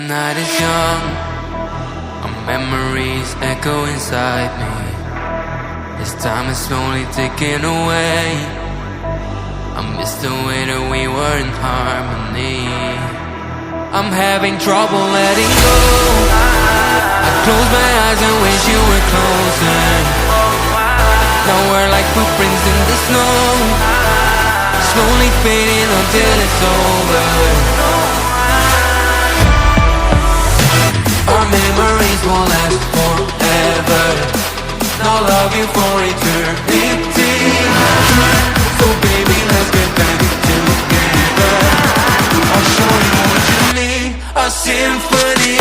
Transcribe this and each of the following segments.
night is young, our memories echo inside me. As time is slowly ticking away, I miss the way that we were in harmony. I'm having trouble letting go. I close my eyes and wish you were closer. Now we're like footprints in the snow, slowly fading until it's over. Our memories won't last forever. Now love you for eternity. So baby, let's get back together. I'll show you what you need, a symphony.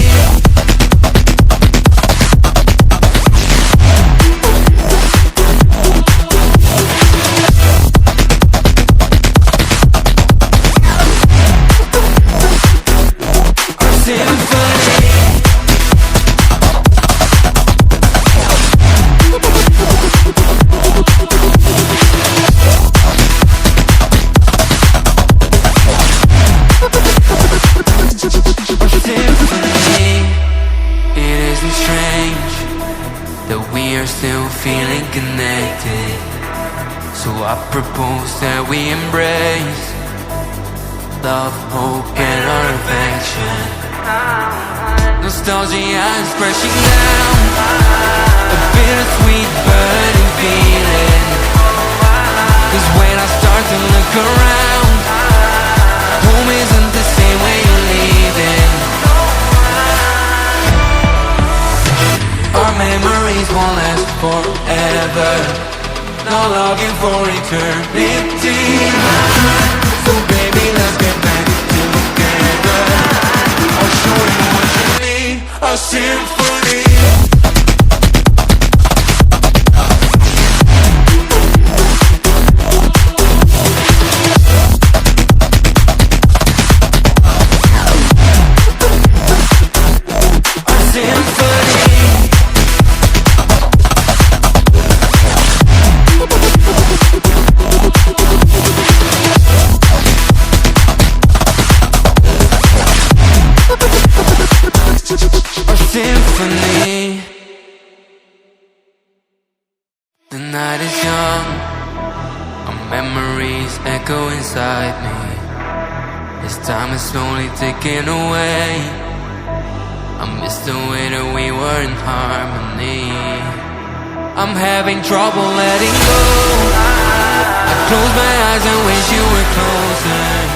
Still feeling connected, so I propose that we embrace love, hope, and our affection. Nostalgia is crashing down, a bittersweet burning feeling. Cause when I start to look around, home isn't the same way you're leaving. Our memories won't last forever. Now longing for eternity. So baby, let's get back together. I'll show you what you need, a symphony. Symphony. The night is young, our memories echo inside me. As time is slowly ticking away, I miss the way that we were in harmony. I'm having trouble letting go. I close my eyes and wish you were closer.